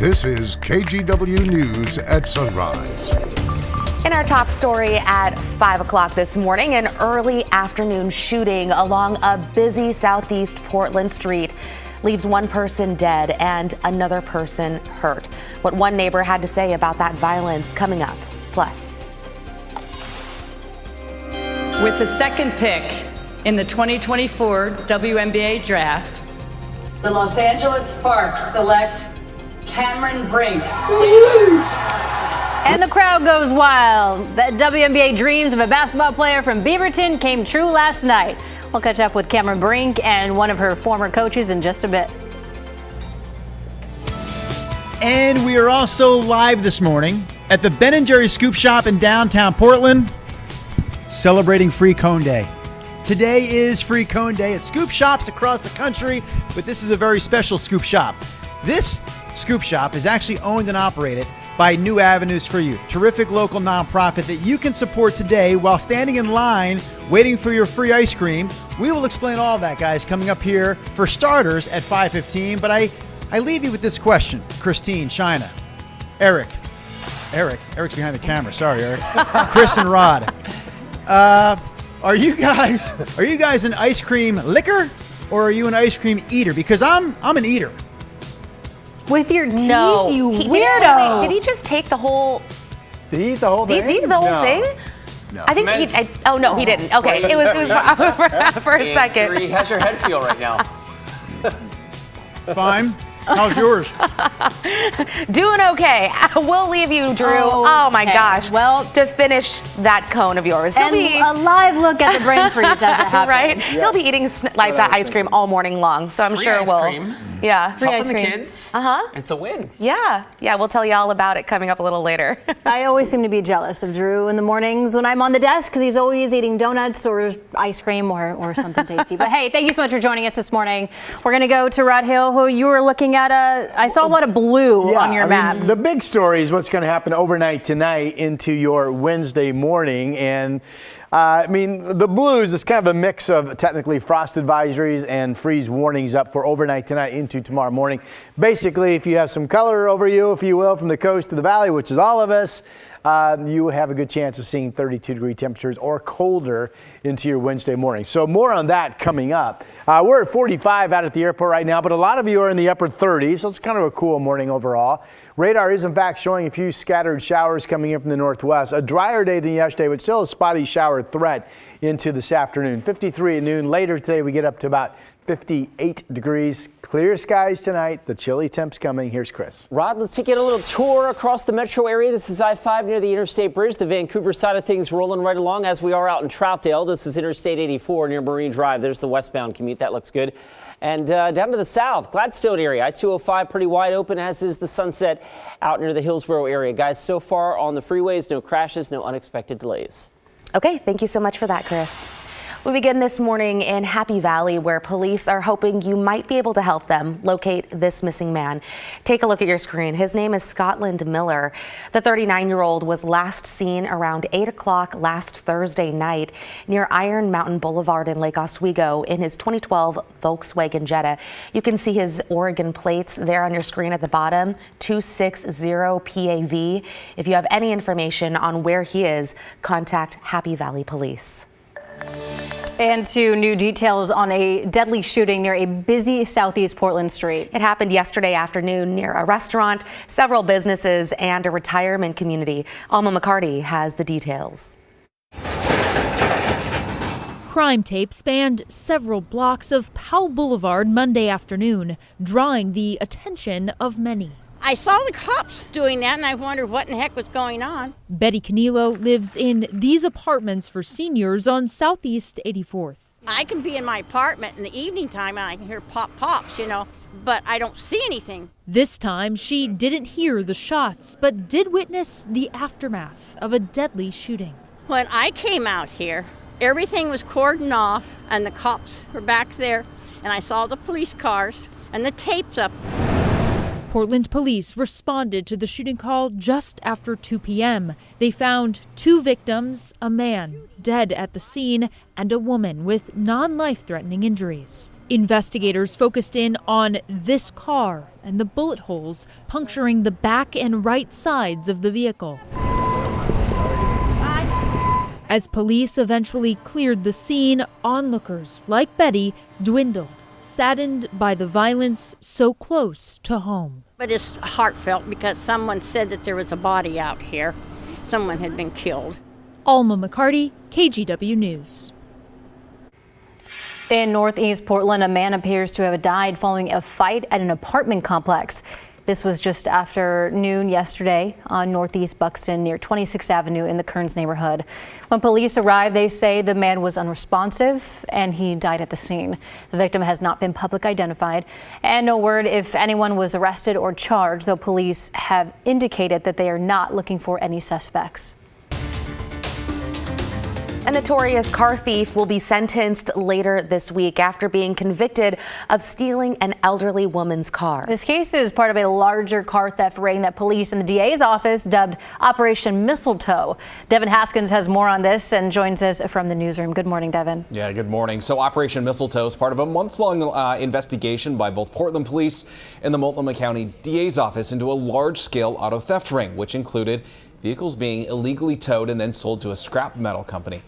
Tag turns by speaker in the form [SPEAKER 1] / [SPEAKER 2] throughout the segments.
[SPEAKER 1] This is KGW News at Sunrise.
[SPEAKER 2] In our top story at 5 o'clock this morning, an early afternoon shooting along a busy southeast Portland street leaves one person dead and another person hurt. What one neighbor had to say about that violence coming up. Plus,
[SPEAKER 3] with the second pick in the 2024 WNBA draft, the Los Angeles Sparks select Cameron Brink.
[SPEAKER 4] And the crowd goes wild. The WNBA dreams of a basketball player from Beaverton came true last night. We'll catch up with Cameron Brink and one of her former coaches in just a bit.
[SPEAKER 5] And we are also live this morning at the Ben & Jerry's Scoop Shop in downtown Portland, celebrating Free Cone Day. Today is Free Cone Day at Scoop Shops across the country, but this is a very special Scoop Shop. This Scoop Shop is actually owned and operated by New Avenues for Youth, terrific local nonprofit that you can support today while standing in line waiting for your free ice cream. We will explain all of that, guys, coming up here for starters at 5:15. But I leave you with this question. Christine, Shina, Eric's behind the camera. Sorry, Eric. Chris and Rod. Are you guys an ice cream licker or are you an ice cream eater? Because I'm an eater.
[SPEAKER 4] With your teeth,
[SPEAKER 2] no,
[SPEAKER 4] you
[SPEAKER 2] weirdo. Did he just take the whole?
[SPEAKER 6] Did he eat the whole thing?
[SPEAKER 2] Did he eat the whole thing?
[SPEAKER 6] No.
[SPEAKER 2] I think oh no, he didn't. Okay, it was for a second.
[SPEAKER 7] Andrew, how's your head feel right now?
[SPEAKER 5] Fine. How's yours?
[SPEAKER 2] Doing okay. We'll leave you, Drew. Oh my gosh.
[SPEAKER 4] Well,
[SPEAKER 2] to finish that cone of yours.
[SPEAKER 4] And a live look at the brain freeze as it happens.
[SPEAKER 2] Right? Yeah. He'll be eating like that ice cream all morning long. So I'm sure we'll.
[SPEAKER 7] Cream.
[SPEAKER 2] Yeah.
[SPEAKER 7] Free ice cream. Kids. It's a win.
[SPEAKER 2] Yeah. We'll tell you all about it coming up a little later.
[SPEAKER 4] I always seem to be jealous of Drew in the mornings when I'm on the desk because he's always eating donuts or ice cream or something tasty. But hey, thank you so much for joining us this morning. We're going to go to Rod Hill, who you were looking at. I saw a lot of blue on your map.
[SPEAKER 6] The big story is what's going to happen overnight tonight into your Wednesday morning. And the blues is kind of a mix of technically frost advisories and freeze warnings up for overnight tonight into tomorrow morning. Basically, if you have some color over you, if you will, from the coast to the valley, which is all of us, you have a good chance of seeing 32-degree temperatures or colder into your Wednesday morning. So more on that coming up. We're at 45 out at the airport right now, but a lot of you are in the upper 30s, so it's kind of a cool morning overall. Radar is, in fact, showing a few scattered showers coming in from the northwest. A drier day than yesterday, but still a spotty shower threat into this afternoon. 53 at noon. Later today, we get up to about 58 degrees. Clear skies tonight. The chilly temps coming. Here's Chris.
[SPEAKER 7] Rod, let's take you on a little tour across the metro area. This is I-5 near the Interstate Bridge. The Vancouver side of things rolling right along as we are out in Troutdale. This is Interstate 84 near Marine Drive. There's the westbound commute. That looks good. And down to the south, Gladstone area, I-205 pretty wide open, as is the Sunset out near the Hillsborough area. Guys, so far on the freeways, no crashes, no unexpected delays.
[SPEAKER 2] Okay, thank you so much for that, Chris. We begin this morning in Happy Valley, where police are hoping you might be able to help them locate this missing man. Take a look at your screen. His name is Scotland Miller. The 39-year-old was last seen around 8 o'clock last Thursday night near Iron Mountain Boulevard in Lake Oswego in his 2012 Volkswagen Jetta. You can see his Oregon plates there on your screen at the bottom, 260 PAV. If you have any information on where he is, contact Happy Valley Police.
[SPEAKER 4] And to new details on a deadly shooting near a busy southeast Portland street.
[SPEAKER 2] It happened yesterday afternoon near a restaurant, several businesses, and a retirement community. Alma McCarty has the details.
[SPEAKER 8] Crime tape spanned several blocks of Powell Boulevard Monday afternoon, drawing the attention of many.
[SPEAKER 9] I saw the cops doing that, and I wondered what in the heck was going on.
[SPEAKER 8] Betty Canelo lives in these apartments for seniors on Southeast 84th.
[SPEAKER 9] I can be in my apartment in the evening time, and I can hear pops, but I don't see anything.
[SPEAKER 8] This time, she didn't hear the shots, but did witness the aftermath of a deadly shooting.
[SPEAKER 9] When I came out here, everything was cordoned off, and the cops were back there, and I saw the police cars and the tapes up.
[SPEAKER 8] Portland police responded to the shooting call just after 2 p.m. They found 2 victims, a man dead at the scene and a woman with non-life-threatening injuries. Investigators focused in on this car and the bullet holes puncturing the back and right sides of the vehicle. As police eventually cleared the scene, onlookers like Betty dwindled, saddened by the violence so close to home.
[SPEAKER 9] But it's heartfelt because someone said that there was a body out here. Someone had been killed.
[SPEAKER 8] Alma McCarty, KGW News.
[SPEAKER 4] In Northeast Portland, a man appears to have died following a fight at an apartment complex. This was just after noon yesterday on Northeast Buxton near 26th Avenue in the Kearns neighborhood. When police arrived, they say the man was unresponsive and he died at the scene. The victim has not been publicly identified, and no word if anyone was arrested or charged, though police have indicated that they are not looking for any suspects.
[SPEAKER 2] A notorious car thief will be sentenced later this week after being convicted of stealing an elderly woman's car.
[SPEAKER 4] This case is part of a larger car theft ring that police and the DA's office dubbed Operation Mistletoe. Devin Haskins has more on this and joins us from the newsroom. Good morning, Devin.
[SPEAKER 10] Yeah, good morning. So Operation Mistletoe is part of a months-long investigation by both Portland Police and the Multnomah County DA's office into a large-scale auto theft ring, which included vehicles being illegally towed and then sold to a scrap metal company.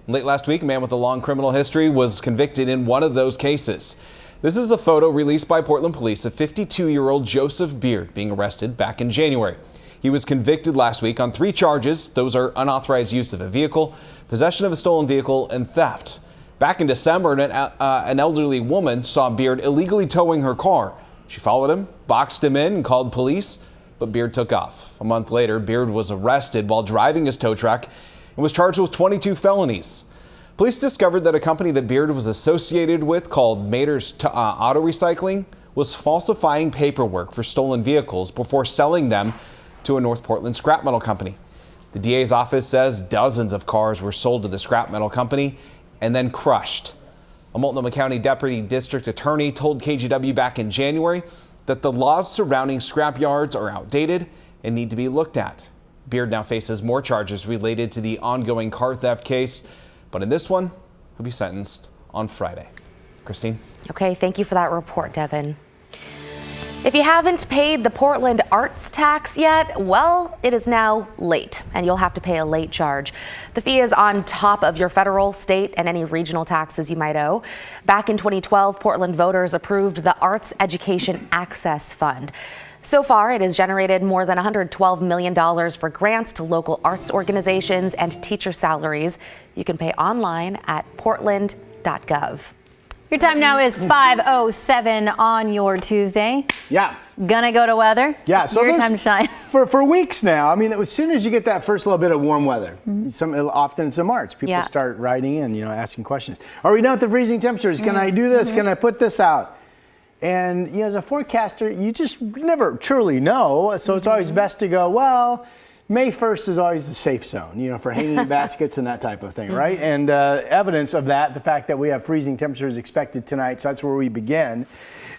[SPEAKER 10] Late last week, a man with a long criminal history was convicted in one of those cases. This is a photo released by Portland Police of 52-year-old Joseph Beard being arrested back in January. He was convicted last week on 3 charges. Those are unauthorized use of a vehicle, possession of a stolen vehicle, and theft. Back in December, an elderly woman saw Beard illegally towing her car. She followed him, boxed him in, and called police, but Beard took off. A month later, Beard was arrested while driving his tow truck and was charged with 22 felonies. Police discovered that a company that Beard was associated with, called Mater's Auto Recycling, was falsifying paperwork for stolen vehicles before selling them to a North Portland scrap metal company. The DA's office says dozens of cars were sold to the scrap metal company and then crushed. A Multnomah County Deputy District Attorney told KGW back in January that the laws surrounding scrap yards are outdated and need to be looked at. Beard now faces more charges related to the ongoing car theft case, but in this one, he'll be sentenced on Friday. Christine?
[SPEAKER 2] Okay, thank you for that report, Devin. If you haven't paid the Portland arts tax yet, well, it is now late, and you'll have to pay a late charge. The fee is on top of your federal, state, and any regional taxes you might owe. Back in 2012, Portland voters approved the Arts Education Access Fund. So far, it has generated more than $112 million for grants to local arts organizations and teacher salaries. You can pay online at portland.gov.
[SPEAKER 4] Your time now is 5:07 on your Tuesday.
[SPEAKER 6] Yeah.
[SPEAKER 4] Gonna go to weather.
[SPEAKER 6] Yeah. So
[SPEAKER 4] your time to shine.
[SPEAKER 6] For weeks now. I mean, as soon as you get that first little bit of warm weather, often it's in March, people start writing in, asking questions. Are we done with the freezing temperatures? Can I do this? Can I put this out? And as a forecaster, you just never truly know. So it's always best to go, well, May 1st is always the safe zone, for hanging baskets and that type of thing, right? And evidence of that, the fact that we have freezing temperatures expected tonight, so that's where we begin,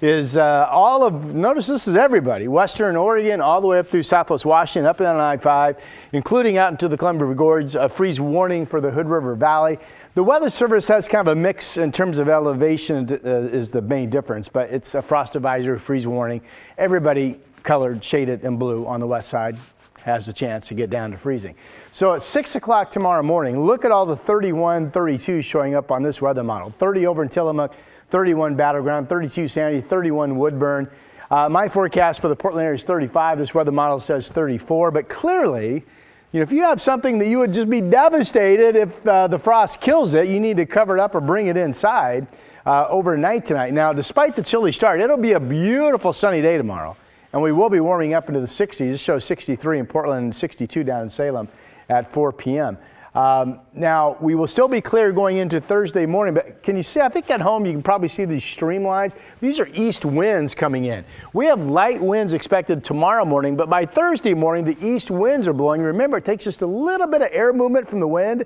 [SPEAKER 6] is notice this is everybody, Western Oregon, all the way up through Southwest Washington, up and down I-5, including out into the Columbia Gorge, a freeze warning for the Hood River Valley. The Weather Service has kind of a mix in terms of elevation is the main difference, but it's a frost advisory, freeze warning. Everybody colored, shaded in blue on the west side has a chance to get down to freezing. So at 6 o'clock tomorrow morning, look at all the 31, 32 showing up on this weather model. 30 over in Tillamook, 31 Battleground, 32 Sandy, 31 Woodburn. My forecast for the Portland area is 35. This weather model says 34. But clearly, if you have something that you would just be devastated if the frost kills it, you need to cover it up or bring it inside overnight tonight. Now, despite the chilly start, it'll be a beautiful sunny day tomorrow. And we will be warming up into the 60s. This shows 63 in Portland and 62 down in Salem at 4 p.m. Now, we will still be clear going into Thursday morning, but can you see, I think at home you can probably see these streamlines. These are east winds coming in. We have light winds expected tomorrow morning, but by Thursday morning, the east winds are blowing. Remember, it takes just a little bit of air movement from the wind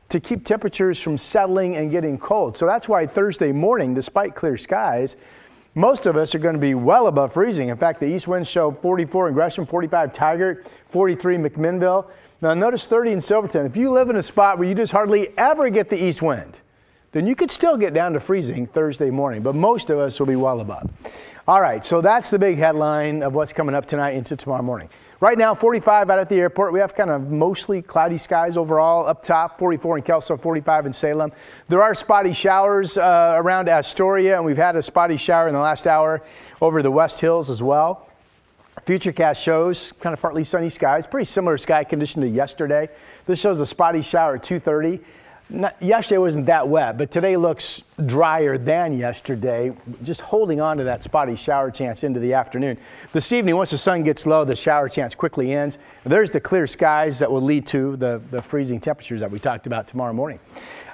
[SPEAKER 6] to keep temperatures from settling and getting cold. So that's why Thursday morning, despite clear skies, most of us are going to be well above freezing. In fact, the east winds show 44 in Gresham, 45 Tigard, 43 McMinnville. Now notice 30 in Silverton. If you live in a spot where you just hardly ever get the east wind, then you could still get down to freezing Thursday morning, but most of us will be well above. All right, so that's the big headline of what's coming up tonight into tomorrow morning. Right now, 45 out at the airport. We have kind of mostly cloudy skies overall up top, 44 in Kelso, 45 in Salem. There are spotty showers around Astoria, and we've had a spotty shower in the last hour over the West Hills as well. Futurecast shows kind of partly sunny skies, pretty similar sky condition to yesterday. This shows a spotty shower at 2:30. Yesterday wasn't that wet, but today looks drier than yesterday, just holding on to that spotty shower chance into the afternoon. This evening, once the sun gets low, the shower chance quickly ends. There's the clear skies that will lead to the freezing temperatures that we talked about tomorrow morning.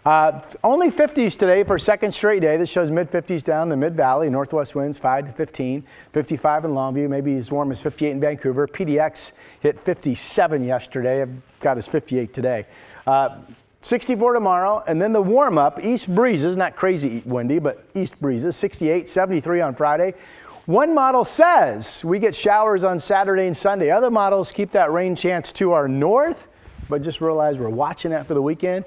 [SPEAKER 6] Only 50s today for a second straight day. This shows mid-50s down the mid-valley. Northwest winds 5 to 15, 55 in Longview, maybe as warm as 58 in Vancouver. PDX hit 57 yesterday. I've got us 58 today. 64 tomorrow, and then the warm-up, east breezes, not crazy windy, but east breezes, 68, 73 on Friday. One model says we get showers on Saturday and Sunday. Other models keep that rain chance to our north, but just realize we're watching that for the weekend.